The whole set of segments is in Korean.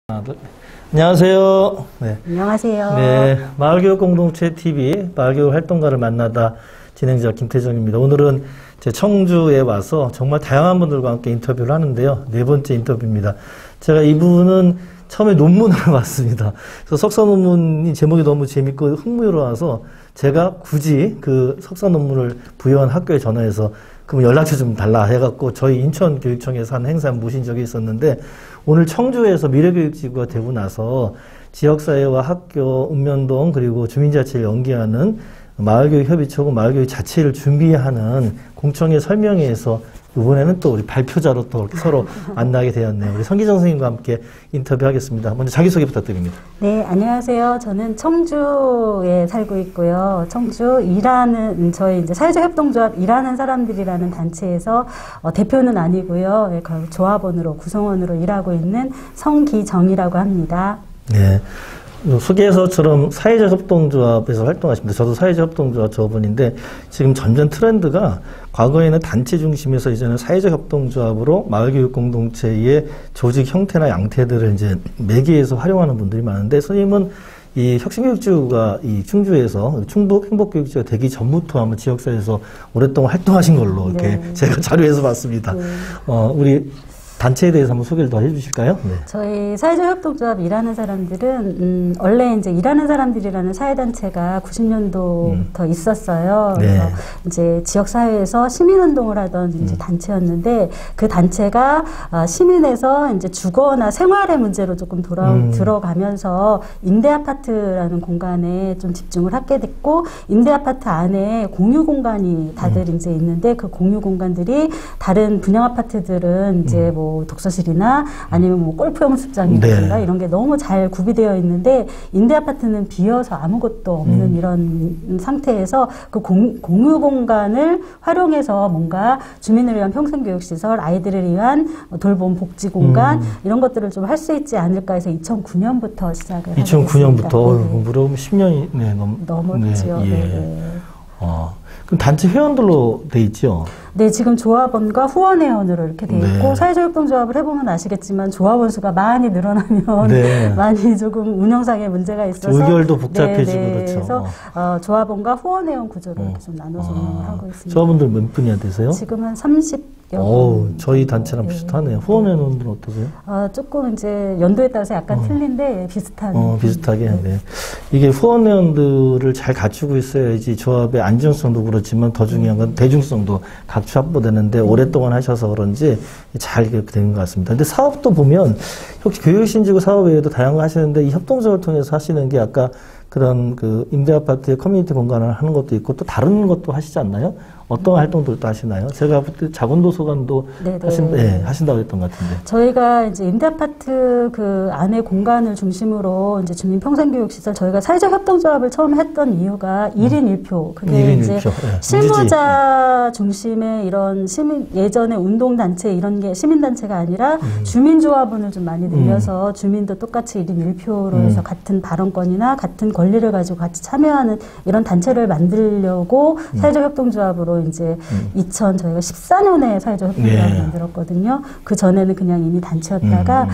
안녕하세요. 네. 안녕하세요. 네. 마을교육공동체 TV 마을교육 활동가를 만나다 진행자 김태정입니다. 오늘은 제 청주에 와서 정말 다양한 분들과 함께 인터뷰를 하는데요. 네 번째 인터뷰입니다. 제가 이분은 처음에 논문을 봤습니다. 그래서 석사 논문이 제목이 너무 재밌고 흥미로워서 제가 굳이 그 석사 논문을 부여한 학교에 전화해서 그럼 연락처 좀 달라 해갖고 저희 인천교육청에서 한 행사에 모신 적이 있었는데 오늘 청주에서 미래교육지구가 되고 나서 지역사회와 학교, 읍면동 그리고 주민자치를 연계하는 마을교육협의체고 마을교육 자체를 준비하는 공청회 설명회에서 이번에는 또 우리 발표자로 또 이렇게 서로 만나게 되었네요. 우리 성기정 선생님과 함께 인터뷰하겠습니다. 먼저 자기소개 부탁드립니다. 네, 안녕하세요. 저는 청주에 살고 있고요. 청주 저희 이제 사회적 협동조합 일하는 사람들이라는 단체에서 대표는 아니고요. 조합원으로 구성원으로 일하고 있는 성기정이라고 합니다. 네. 소개서처럼 사회적 협동조합에서 활동하십니다. 저도 사회적 협동조합 조합원인데 지금 점점 트렌드가 과거에는 단체 중심에서 이제는 사회적 협동조합으로 마을교육 공동체의 조직 형태나 양태들을 이제 매개해서 활용하는 분들이 많은데 선생님은 이 혁신교육지구가 이 충주에서 충북 행복교육지구가 되기 전부터 아마 지역사회에서 오랫동안 활동하신 걸로 이렇게 네. 제가 자료에서 봤습니다. 네. 우리 단체에 대해서 한번 소개를 더 해주실까요? 네. 저희 사회적 협동조합 일하는 사람들은 원래 이제 일하는 사람들이라는 사회단체가 90년도부터 있었어요. 네. 그래서 이제 지역 사회에서 시민운동을 하던 이제 단체였는데 그 단체가 시민에서 이제 주거나 생활의 문제로 조금 들어가면서 임대아파트라는 공간에 좀 집중을 하게 됐고 임대아파트 안에 공유 공간이 다들 이제 있는데 그 공유 공간들이 다른 분양 아파트들은 이제 뭐 독서실이나 아니면 뭐 골프 연습장이라든가 네. 이런 게 너무 잘 구비되어 있는데 임대 아파트는 비어서 아무것도 없는 이런 상태에서 그 공유 공간을 활용해서 뭔가 주민을 위한 평생교육시설, 아이들을 위한 돌봄 복지 공간 이런 것들을 좀 할 수 있지 않을까 해서 2009년부터 시작을 2009년부터 네. 무려 10년이 넘었죠. 네, 예. 네. 그럼 단체 회원들로 돼 있죠? 네, 지금 조합원과 후원회원으로 이렇게 돼 있고 네. 사회적 협동조합을 해보면 아시겠지만 조합원 수가 많이 늘어나면 네. 많이 조금 운영상의 문제가 있어서 의결도 복잡해지고 네, 그렇죠. 그래서 조합원과 후원회원 구조로 이렇게 좀 나눠서 운영을 하고 있습니다. 조합원들 몇 분이나 되세요? 지금 한 30여 저희 단체랑 비슷하네요. 후원회원들은 어떠세요? 조금 이제 연도에 따라서 약간 틀린데 비슷한. 비슷하게. 네. 이게 후원회원들을 잘 갖추고 있어야지 조합의 안정성도 그렇지만 더 중요한 건 대중성도 각취 확보되는데 오랫동안 하셔서 그런지 잘 이렇게 되는 것 같습니다. 근데 사업도 보면 혹시 교육신지구 사업 외에도 다양한 거 하시는데 이 협동조합을 통해서 하시는 게 아까 그런 그 임대아파트의 커뮤니티 공간을 하는 것도 있고 또 다른 것도 하시지 않나요? 어떤 활동들도 하시나요? 제가 볼 때 자본도서관도 하신다고 했던 것 같은데. 저희가 이제 임대아파트 그 안에 공간을 중심으로 이제 주민평생교육시설 저희가 사회적 협동조합을 처음 했던 이유가 1인 1표. 그게 1인 이제 1표. 실무자 중심의 이런 예전에 운동단체 이런 게 시민단체가 아니라 주민조합원을 좀 많이 늘려서 주민도 똑같이 1인 1표로 해서 같은 발언권이나 같은 권리를 가지고 같이 참여하는 이런 단체를 만들려고 사회적 협동조합으로 이제 저희가 14년에 사회적 협동조합을 만들었거든요. 그 전에는 그냥 이미 단체였다가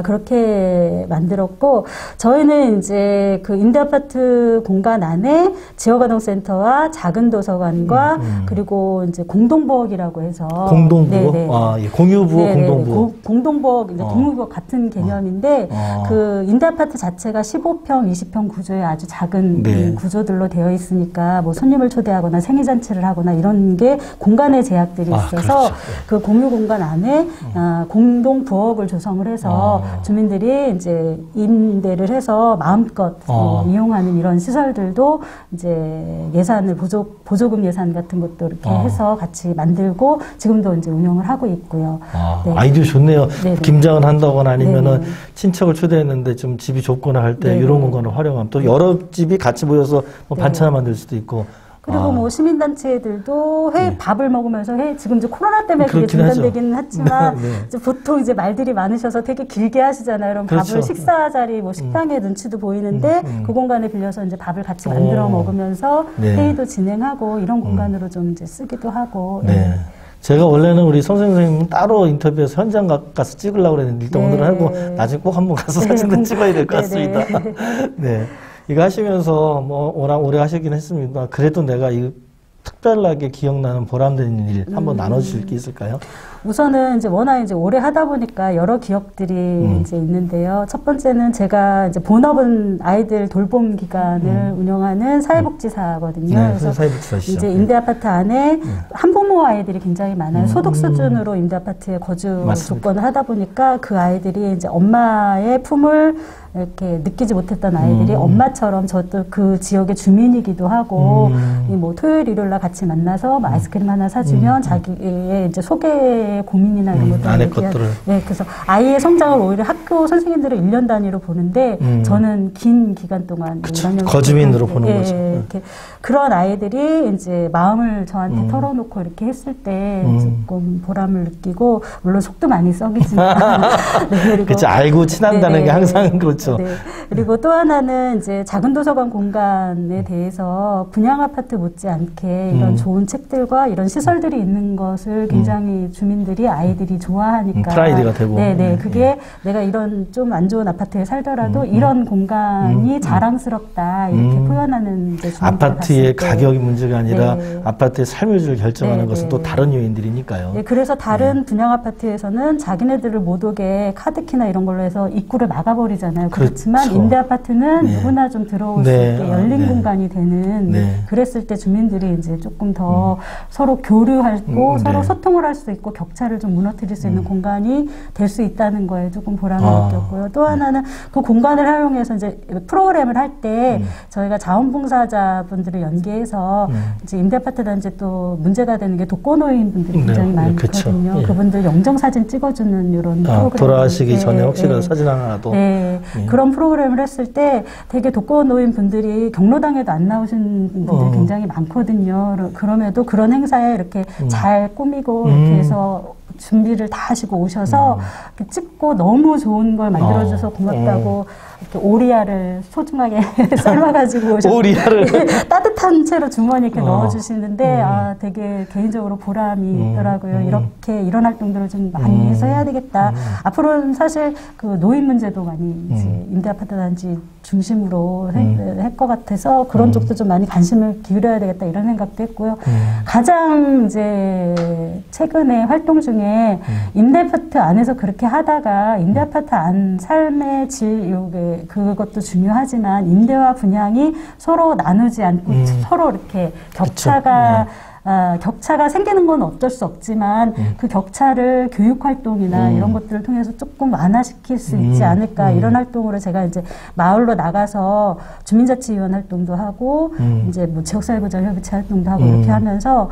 그렇게 만들었고 저희는 이제 그 임대아파트 공간 안에 지역아동센터와 작은 도서관과 그리고 이제 공동부엌이라고 해서 공동부엌? 공유부엌, 공동부엌. 공동부엌, 이제 동부부엌 같은 개념인데 그 임대아파트 자체가 15평, 20평 구조의 아주 작은 구조들로 되어 있으니까 뭐 손님을 초대하거나 생일잔치를 하거나 이런 게 공간의 제약들이 있어서 그렇죠. 그 공유 공간 안에 공동 부엌을 조성을 해서 주민들이 이제 임대를 해서 마음껏 이용하는 이런 시설들도 이제 예산을 보조금 예산 같은 것도 이렇게 해서 같이 만들고 지금도 이제 운영을 하고 있고요. 네. 아이디어 좋네요. 네네. 김장을 한다거나 아니면은 네네. 친척을 초대했는데 좀 집이 좁거나 할 때 이런 공간을 활용하면 또 여러 집이 같이 모여서 뭐 반찬을 만들 수도 있고. 그리고 뭐 시민단체들도 밥을 먹으면서 지금 이제 코로나 때문에 그게 중단되기는 했지만 이제 보통 이제 말들이 많으셔서 되게 길게 하시잖아요. 그럼 그렇죠. 밥을 식사 자리 뭐 식당의 눈치도 보이는데 그 공간에 빌려서 이제 밥을 같이 만들어 먹으면서 회의도 진행하고 이런 공간으로 좀 이제 쓰기도 하고. 제가 원래는 우리 선생님 따로 인터뷰에서 현장 가서 찍으려고 그랬는데 일단 오늘 하고 나중에 꼭 한번 가서 사진을 찍어야 될 것 같습니다. 네. 이거 하시면서 뭐 워낙 오래 하시긴 했습니다. 그래도 내가 이 특별하게 기억나는 보람된 일 한번 나눠주실 게 있을까요? 우선은 이제 워낙 이제 오래 하다 보니까 여러 기억들이 이제 있는데요. 첫 번째는 제가 이제 본업은 아이들 돌봄 기관을 운영하는 사회복지사거든요. 네, 그래서 사회복지사시죠. 이제 임대아파트 안에 한부모 아이들이 굉장히 많아요. 소득 수준으로 임대아파트에 거주 맞습니다. 조건을 하다 보니까 그 아이들이 이제 엄마의 품을 이렇게 느끼지 못했던 아이들이 엄마처럼 저도 그 지역의 주민이기도 하고 이 뭐 토요일 일요일 날 같이 만나서 뭐 아이스크림 하나 사주면 자기의 이제 소개의 고민이나 이런 것들을 안의 것들을 네, 그래서 아이의 성장을 오히려 학교 선생님들은 1년 단위로 보는데 저는 긴 기간 동안 그쵸. 1학년 거주민으로 보는 거죠. 이렇게 그런 아이들이 이제 마음을 저한테 털어놓고 이렇게 했을 때 조금 보람을 느끼고 물론 속도 많이 썩이지만 네, 그리고 그치, 알고 친한다는 게 항상 그렇죠. 네. 그리고 또 하나는 이제 작은 도서관 공간에 대해서 분양 아파트 못지않게 이런 좋은 책들과 이런 시설들이 있는 것을 굉장히 주민들이 아이들이 좋아하니까 프라이드가 되고. 네네 그게 내가 이런 좀 안 좋은 아파트에 살더라도 이런 공간이 자랑스럽다 이렇게 표현하는 이제 아파트의 가격이 문제가 아니라 네. 아파트의 삶의 질을 결정하는 네, 것은 네. 또 다른 요인들이니까요. 네, 그래서 다른 분양 아파트에서는 자기네들을 못 오게 카드키나 이런 걸로 해서 입구를 막아버리잖아요. 그렇지만 그렇죠. 임대 아파트는 네. 누구나 좀 들어올 네. 수 있게 열린 네. 공간이 되는 네. 그랬을 때 주민들이 이제 조금 더 서로 교류하고 서로 네. 소통을 할 수 있고 격차를 좀 무너뜨릴 수 있는 공간이 될 수 있다는 거에 조금 보람을 느꼈고요. 또 하나는 그 공간을 활용해서 이제 프로그램을 할 때 저희가 자원봉사자분들을 연계해서 이제 임대 아파트 단지 또 문제가 되는 게 독거노인 분들이 굉장히 네. 많거든요. 그쵸. 예. 그분들 영정 사진 찍어주는 이런 프로그램 돌아가시기 전에 혹시라도 사진 하나라도 그런 프로그램을 했을 때 되게 독거노인 분들이 경로당에도 안 나오신 분들이 굉장히 많거든요. 그럼에도 그런 행사에 이렇게 잘 꾸미고 이렇게 해서 준비를 다 하시고 오셔서 이렇게 찍고 너무 좋은 걸 만들어줘서 고맙다고 이렇게 오리알을 소중하게 삶아가지고 오셔서 오리알을 따뜻한 채로 주머니에 이렇게 넣어주시는데 아 되게 개인적으로 보람이 있더라고요. 이렇게 이런 활동들을 좀 많이 해서 해야 되겠다. 앞으로는 사실 그 노인 문제도 많이 이제 임대아파트 단지 중심으로 할 것 같아서 그런 쪽도 좀 많이 관심을 기울여야 되겠다 이런 생각도 했고요. 가장 이제 최근에 활동 중에 임대아파트 안에서 그렇게 하다가 임대아파트 안 삶의 질 요게 그것도 중요하지만 임대와 분양이 서로 나누지 않고 서로 이렇게 격차가 격차가 생기는 건 어쩔 수 없지만 그 격차를 교육 활동이나 이런 것들을 통해서 조금 완화시킬 수 있지 않을까 이런 활동으로 제가 이제 마을로 나가서 주민자치위원 활동도 하고 이제 뭐 지역사회보장 협의체 활동도 하고 이렇게 하면서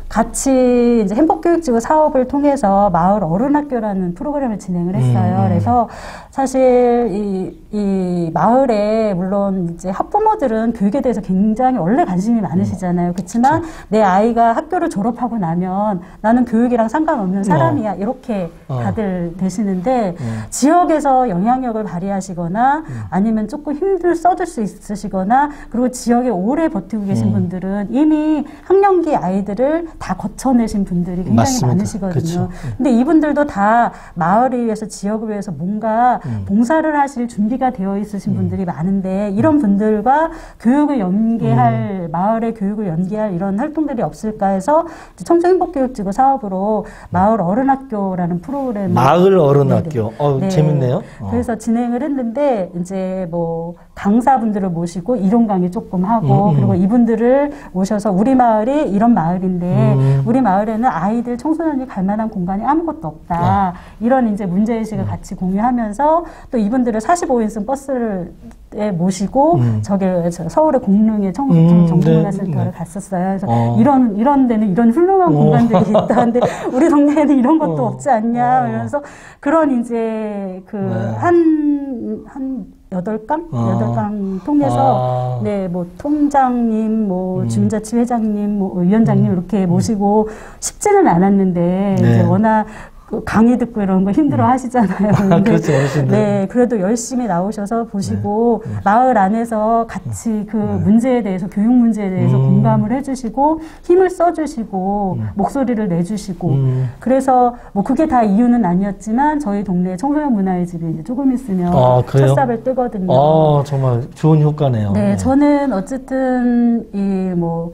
같이 이제 행복교육지구 사업을 통해서 마을 어른학교라는 프로그램을 진행을 했어요. 그래서 사실 이 마을에 물론 이제 학부모들은 교육에 대해서 굉장히 원래 관심이 많으시잖아요. 그렇지만 내 아이가 학교를 졸업하고 나면 나는 교육이랑 상관없는 사람이야. 이렇게 다들 되시는데 지역에서 영향력을 발휘하시거나 아니면 조금 힘들 써줄 수 있으시거나 그리고 지역에 오래 버티고 계신 분들은 이미 학령기 아이들을 다 거쳐내신 분들이 굉장히 맞습니다. 많으시거든요. 그쵸. 근데 이분들도 다 마을을 위해서 지역을 위해서 뭔가 봉사를 하실 준비가 되어 있으신 분들이 많은데 이런 분들과 교육을 연계할 마을의 교육을 연계할 이런 활동들이 없을까 해서 청소행복교육지구 사업으로 마을 어른학교라는 프로그램을 마을 어른학교. 네. 재밌네요. 그래서 진행을 했는데 이제 뭐 강사분들을 모시고 이론 강의 조금 하고 그리고 이분들을 모셔서 우리 마을이 이런 마을인데 우리 마을에는 아이들 청소년이 갈 만한 공간이 아무것도 없다. 이런 이제 문제의식을 같이 공유하면서 또 이분들을 45인승 버스를 모시고 저기 서울의 공릉에 정보문화센터를 갔었어요. 그래서 이런 데는 이런 훌륭한 공간들이 있다는데 우리 동네에는 이런 것도 없지 않냐. 이러면서 그런 이제 그 한 8강 통해서 네, 뭐 통장님, 뭐 주민자치 회장님, 뭐 위원장님 이렇게 모시고 쉽지는 않았는데 이제 워낙 그 강의 듣고 이런 거 힘들어 하시잖아요. 근데 그렇죠, 어르신들. 네, 그래도 열심히 나오셔서 보시고 마을 안에서 같이 그 문제에 대해서 교육 문제에 대해서 공감을 해주시고 힘을 써주시고 목소리를 내주시고 그래서 뭐 그게 다 이유는 아니었지만 저희 동네 청소년 문화의 집이 이제 조금 있으면 그래요? 첫 삽을 뜨거든요. 정말 좋은 효과네요. 네, 저는 어쨌든 이 뭐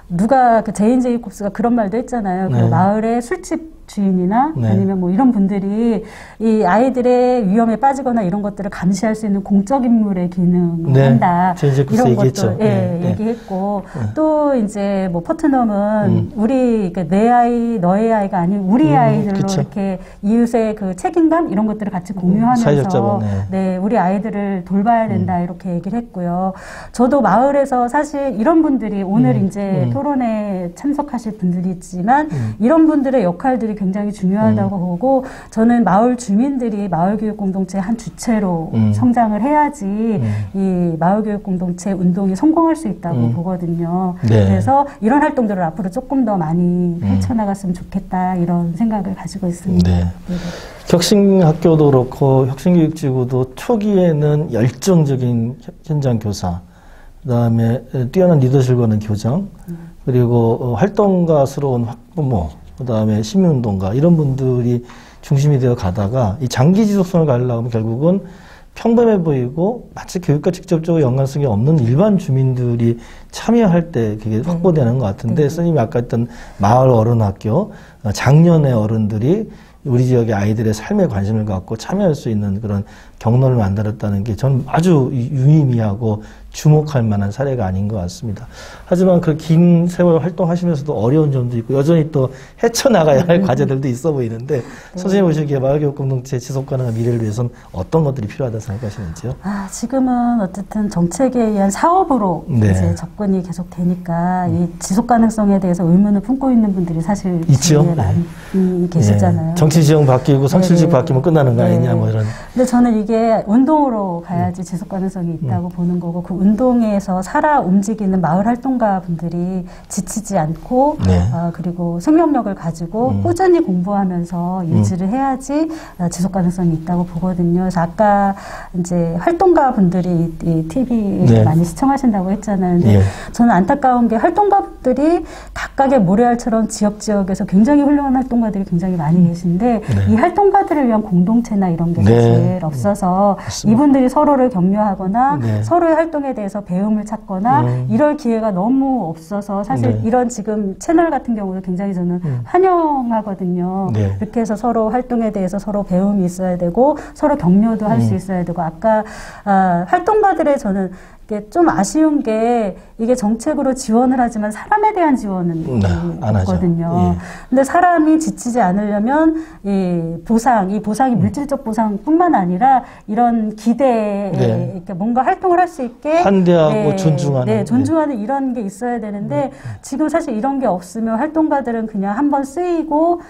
누가 그 제인 제이콥스가 그런 말도 했잖아요. 그 마을의 술집 주인이나 아니면 뭐 이런 분들이 이 아이들의 위험에 빠지거나 이런 것들을 감시할 수 있는 공적 인물의 기능을 한다. 이런 것도 얘기했고 또 이제 뭐 퍼트넘은 우리 내 아이 너의 아이가 아닌 우리 아이들로 이렇게 이웃의 그 책임감 이런 것들을 같이 공유하면서 네, 우리 아이들을 돌봐야 된다 이렇게 얘기를 했고요. 저도 마을에서 사실 이런 분들이 오늘 이제 토론에 참석하실 분들이 있지만 이런 분들의 역할들이 굉장히 중요하다고 보고 저는 마을 주민들이 마을교육 공동체의 한 주체로 성장을 해야지 이 마을교육 공동체 운동이 성공할 수 있다고 보거든요. 그래서 이런 활동들을 앞으로 조금 더 많이 펼쳐나갔으면 좋겠다 이런 생각을 가지고 있습니다. 혁신학교도 그렇고 혁신교육지구도 초기에는 열정적인 현장 교사, 그다음에 뛰어난 리더십을 가는 교장, 그리고 활동가스러운 학부모, 그다음에 시민운동가 이런 분들이 중심이 되어 가다가 이 장기 지속성을 가려면 결국은 평범해 보이고 마치 교육과 직접적으로 연관성이 없는 일반 주민들이 참여할 때 그게 확보되는 것 같은데 스님이 아까 했던 마을 어른학교, 장년의 어른들이 우리 지역의 아이들의 삶에 관심을 갖고 참여할 수 있는 그런 경로를 만들었다는 게 저는 아주 유의미하고 주목할 만한 사례가 아닌 것 같습니다. 하지만 그 긴 세월 활동하시면서도 어려운 점도 있고 여전히 또 헤쳐나가야 할 과제들도 있어 보이는데 선생님 보시기에 마을교육 공동체 지속가능한 미래를 위해서는 어떤 것들이 필요하다고 생각하시는지요? 지금은 어쨌든 정책에 의한 사업으로 이제 접근이 계속 되니까 이 지속가능성에 대해서 의문을 품고 있는 분들이 사실 있죠. 많이 계시잖아요. 정치 지형 바뀌고 성실직 바뀌면 끝나는 거 아니냐 뭐 이런. 근데 저는 이게 운동으로 가야지 지속가능성이 있다고 보는 거고 그 운동에서 살아 움직이는 마을 활동가 분들이 지치지 않고 그리고 생명력을 가지고 꾸준히 공부하면서 유지를 해야지 지속가능성이 있다고 보거든요. 그래서 아까 이제 활동가 분들이 이 TV를 많이 시청하신다고 했잖아요. 근데 저는 안타까운 게 활동가들이 각각의 모래알처럼 지역에서 굉장히 훌륭한 활동가들이 굉장히 많이 계신데 이 활동가들을 위한 공동체나 이런 게 사실 없어서 이분들이 서로를 격려하거나 서로의 활동에 대해서 배움을 찾거나 이럴 기회가 너무 없어서 사실 이런 지금 채널 같은 경우도 굉장히 저는 환영하거든요. 이렇게 해서 서로 활동에 대해서 서로 배움이 있어야 되고 서로 격려도 할 수 있어야 되고 아까 활동가들의 저는 좀 아쉬운 게 이게 정책으로 지원을 하지만 사람에 대한 지원은 없거든요. 근데 사람이 지치지 않으려면 이 보상이 물질적 보상뿐만 아니라 이런 기대에 이렇게 뭔가 활동을 할 수 있게 환대하고 존중하는 존중하는 이런 게 있어야 되는데 지금 사실 이런 게 없으면 활동가들은 그냥 한번 쓰이고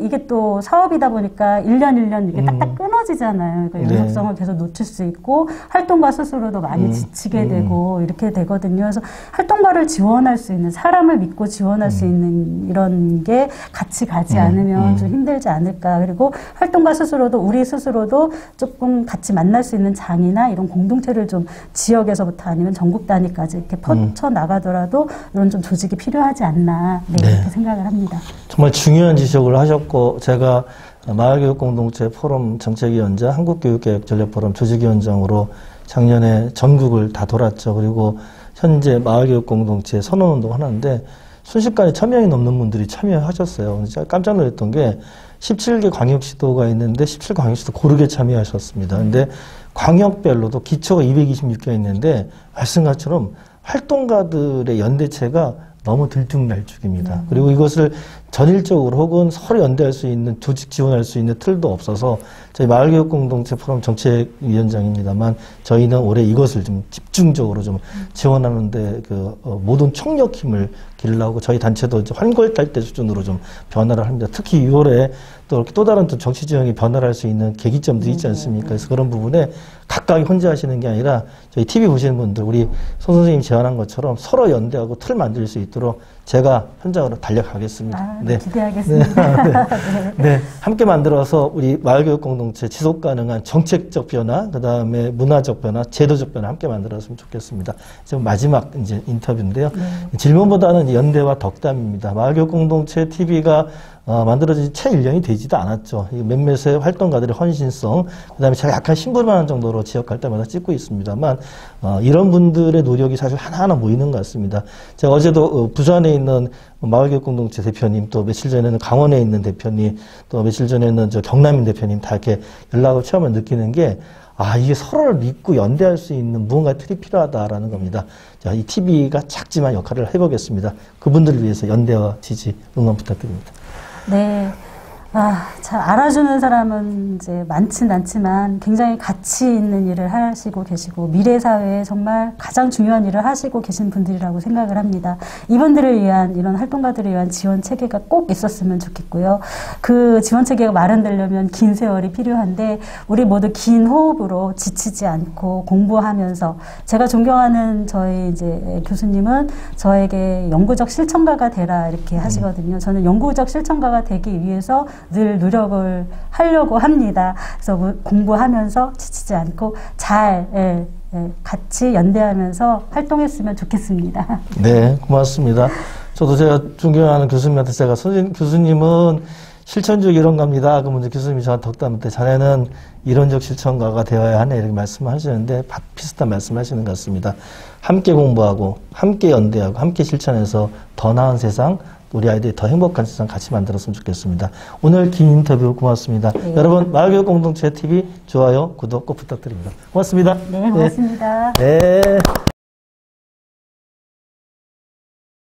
이게 또 사업이다 보니까 1년 이렇게 딱딱 끊어지잖아요. 그러니까 연속성을 계속 놓칠 수 있고 활동가 스스로도 많이 지치게 되고 이렇게 되거든요. 그래서 활동가를 지원할 수 있는 사람을 믿고 지원할 수 있는 이런 게 같이 가지 않으면 좀 힘들지 않을까. 그리고 활동가 스스로도 우리 스스로도 조금 같이 만날 수 있는 장이나 이런 공동체를 좀 지역에서부터 아니면 전국 단위까지 이렇게 뻗쳐 나가더라도 이런 좀 조직이 필요하지 않나 이렇게 생각을 합니다. 정말 중요한 지적을 하셨고 제가 마을교육공동체 포럼 정책위원장, 한국교육개혁전략포럼 조직위원장으로 작년에 전국을 다 돌았죠. 그리고 현재 마을교육공동체 선언운동 하는데 순식간에 1000명이 넘는 분들이 참여하셨어요. 제가 깜짝 놀랐던 게 17개 광역시도가 있는데 17광역시도 고르게 참여하셨습니다. 근데 광역별로도 기초가 226개 있는데 말씀처럼 활동가들의 연대체가 너무 들쭉날쭉입니다. 그리고 이것을 전일적으로 혹은 서로 연대할 수 있는 조직 지원할 수 있는 틀도 없어서 저희 마을교육공동체 포럼 정책위원장입니다만 저희는 올해 이것을 좀 집중적으로 좀 지원하는데 모든 총력 힘을 기르려고 저희 단체도 이제 환골탈태 수준으로 좀 변화를 합니다. 특히 6월에 또 다른 또 정치 지형이 변화를 할 수 있는 계기점들이 있지 않습니까? 그래서 그런 부분에 각각이 혼자 하시는 게 아니라 저희 TV 보시는 분들 우리 송 선생님이 제안한 것처럼 서로 연대하고 틀 만들 수 있도록 제가 현장으로 달려가겠습니다. 네, 기대하겠습니다. 네, 함께 만들어서 우리 마을교육 공동체 지속 가능한 정책적 변화, 그 다음에 문화적 변화, 제도적 변화 함께 만들었으면 좋겠습니다. 지금 마지막 이제 인터뷰인데요. 질문보다는 연대와 덕담입니다. 마을교육 공동체 TV가 만들어진 지 채 1년이 되지도 않았죠. 몇몇의 활동가들의 헌신성, 그 다음에 제가 약간 심부름하는 정도로 지역 갈 때마다 찍고 있습니다만, 이런 분들의 노력이 사실 하나하나 모이는 것 같습니다. 제가 어제도 부산에 있는 마을교육 공동체 대표님, 또 며칠 전에는 강원에 있는 대표님, 또 며칠 전에는 저 경남인 대표님 다 이렇게 연락을 취하면 느끼는 게, 이게 서로를 믿고 연대할 수 있는 무언가 틀이 필요하다라는 겁니다. 자, 이 TV가 작지만 역할을 해보겠습니다. 그분들을 위해서 연대와 지지, 응원 부탁드립니다. 네. 잘 알아주는 사람은 이제 많진 않지만 굉장히 가치 있는 일을 하시고 계시고 미래 사회에 정말 가장 중요한 일을 하시고 계신 분들이라고 생각을 합니다. 이분들을 위한 이런 활동가들을 위한 지원 체계가 꼭 있었으면 좋겠고요. 그 지원 체계가 마련되려면 긴 세월이 필요한데 우리 모두 긴 호흡으로 지치지 않고 공부하면서 제가 존경하는 저희 이제 교수님은 저에게 영구적 실천가가 되라 이렇게 하시거든요. 저는 영구적 실천가가 되기 위해서 늘 노력을 하려고 합니다. 그래서 공부하면서 지치지 않고 잘 같이 연대하면서 활동했으면 좋겠습니다. 네, 고맙습니다. 저도 제가 존경하는 교수님한테 제가 교수님은 실천적 이론가입니다. 그러면 이제 교수님이 저한테 덕담할 때 자네는 이론적 실천가가 되어야 하네 이렇게 말씀하시는데 비슷한 말씀하시는 것 같습니다. 함께 공부하고 함께 연대하고 함께 실천해서 더 나은 세상 우리 아이들이 더 행복한 세상 같이 만들었으면 좋겠습니다. 오늘 긴 인터뷰 고맙습니다. 네. 여러분 마을교육 공동체 TV 좋아요, 구독 꼭 부탁드립니다. 고맙습니다. 네, 고맙습니다. 네.